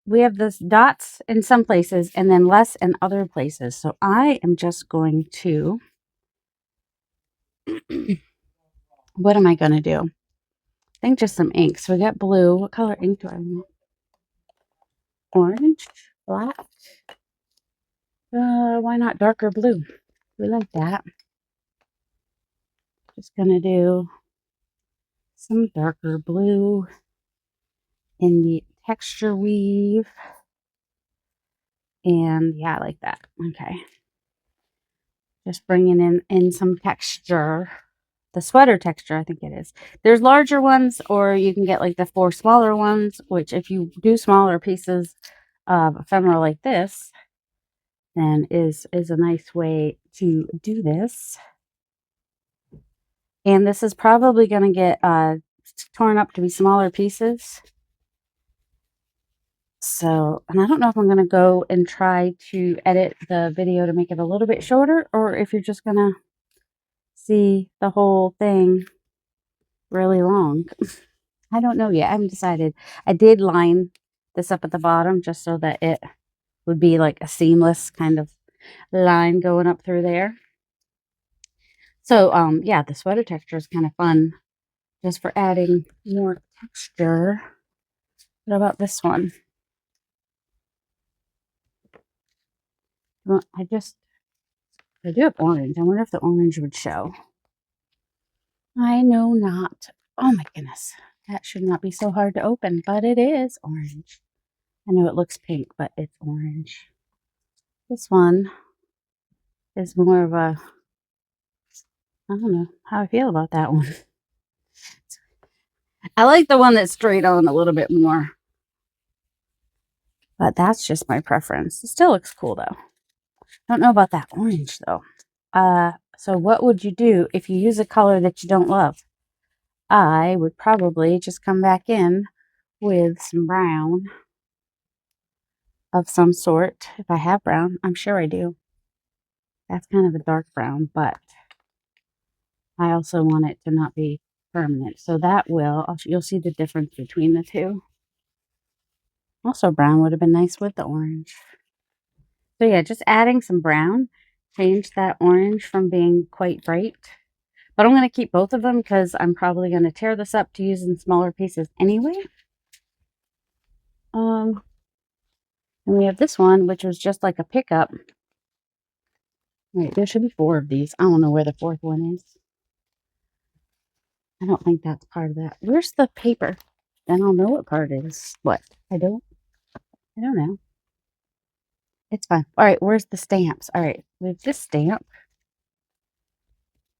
we have this dots in some places and then less in other places. So I am just going to, what am I going to do? I think just some ink. So we got blue. What color ink do I want? Orange, black. Why not darker blue? We like that. Just going to do some darker blue in the texture weave. And yeah, I like that. Okay. Just bringing in some texture. The sweater texture, I think it is. There's larger ones, or you can get like the 4 smaller ones, which if you do smaller pieces of ephemera like this, then is a nice way to do this. And this is probably going to get torn up to be smaller pieces. So, and I don't know if I'm going to go and try to edit the video to make it a little bit shorter, or if you're just going to see the whole thing really long. I don't know yet. I haven't decided. I did line this up at the bottom just so that it would be like a seamless kind of line going up through there. So, yeah, the sweater texture is kind of fun just for adding more texture. What about this one? Well, I do have orange. I wonder if the orange would show. I know not. Oh my goodness. That should not be so hard to open, but it is orange. I know it looks pink, but it's orange. This one is more of a, I don't know how I feel about that one. I like the one that's straight on a little bit more. But that's just my preference. It still looks cool though. Don't know about that orange though. So what would you do if you use a color that you don't love? I would probably just come back in with some brown of some sort. If I have brown, I'm sure I do. That's kind of a dark brown, but I also want it to not be permanent. So that you'll see the difference between the two. Also, brown would have been nice with the orange. So yeah, just adding some brown, change that orange from being quite bright. But I'm going to keep both of them because I'm probably going to tear this up to use in smaller pieces anyway. And we have this one, which was just like a pickup. Wait, there should be 4 of these. I don't know where the 4th one is. I don't think that's part of that. Where's the paper? Then I'll know what part it is. What? I don't know. It's fine. All right, where's the stamps? All right, we have this stamp.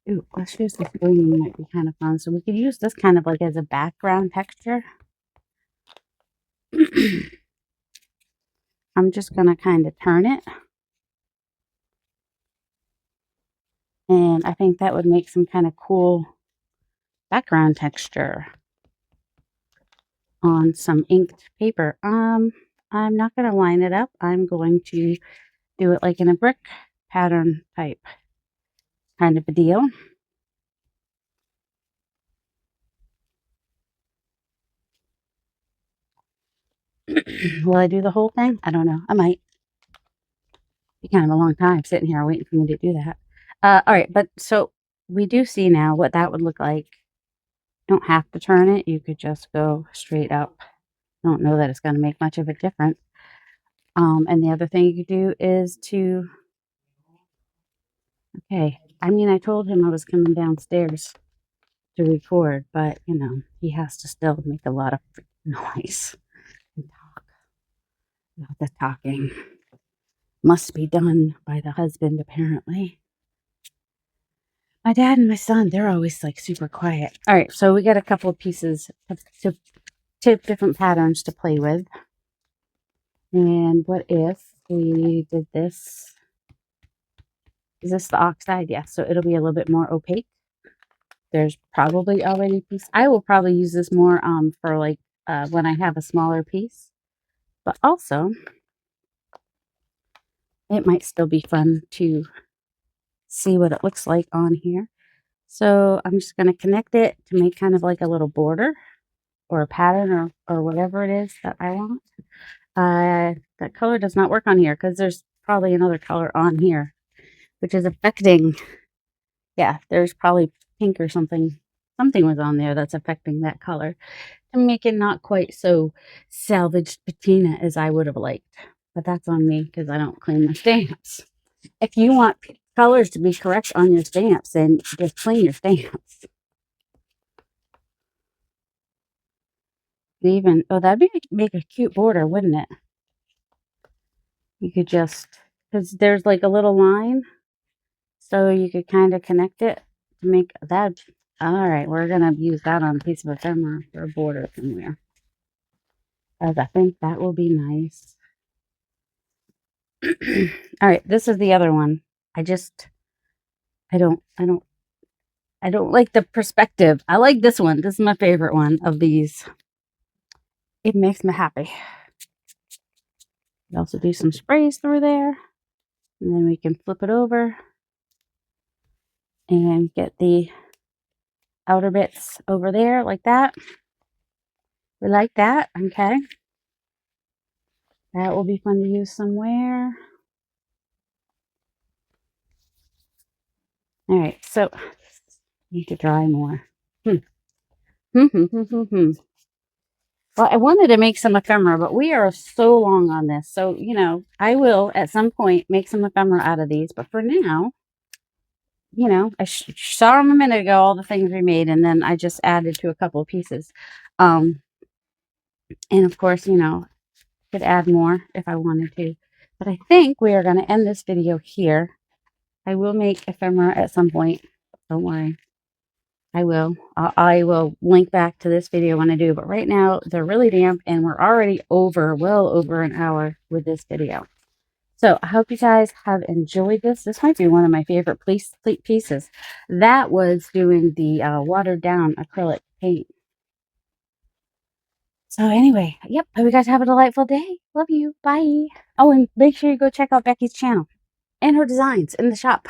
Ooh, let's use this green, might be kind of fun. So we could use this kind of like as a background texture. I'm just going to kind of turn it. And I think that would make some kind of cool background texture on some inked paper. I'm not going to line it up. I'm going to do it like in a brick pattern type kind of a deal. Will I do the whole thing? I don't know. I might. Be kind of a long time sitting here waiting for me to do that. All right, but so we do see now what that would look like. You don't have to turn it. You could just go straight up. I don't know that it's going to make much of a difference. And the other thing you could do is to, okay, I mean, I told him I was coming downstairs to record, but, you know, he has to still make a lot of noise and talk. Well, the talking must be done by the husband, apparently. My dad and my son, they're always like super quiet. All right, so we got a couple of pieces to different patterns to play with. And what if we did this? Is this the oxide? Yes, so it'll be a little bit more opaque. There's probably already a piece. I will probably use this more for like when I have a smaller piece. But also, it might still be fun to see what it looks like on here. So I'm just going to connect it to make kind of like a little border or a pattern or whatever it is that I want. That color does not work on here because there's probably another color on here, which is affecting, yeah, there's probably pink or something. Something was on there that's affecting that color to make it not quite so salvaged patina as I would have liked. But that's on me because I don't clean my stamps. If you want colors to be correct on your stamps, then just clean your stamps. Even, oh, that'd make a cute border, wouldn't it? You could just, because there's like a little line, so you could kind of connect it to make that. All right, we're going to use that on a piece of ephemera for a border somewhere. As I think that will be nice. All right, this is the other one. I don't like the perspective. I like this one. This is my favorite one of these. It makes me happy. We also do some sprays through there, and then we can flip it over and get the outer bits over there like that. We like that. Okay. That will be fun to use somewhere. All right, so need to dry more. Well, I wanted to make some ephemera, but we are so long on this. So, you know, I will at some point make some ephemera out of these. But for now, you know, I saw them a minute ago, all the things we made, and then I just added to a couple of pieces. And of course, you know, could add more if I wanted to. But I think we are going to end this video here. I will make ephemera at some point. Don't worry. I will. I will link back to this video when I do. But right now, they're really damp, and we're already well over an hour with this video. So I hope you guys have enjoyed this. This might be one of my favorite pieces. That was doing the watered down acrylic paint. So anyway, yep. Hope you guys have a delightful day. Love you. Bye. Oh, and make sure you go check out Becky's channel and her designs in the shop.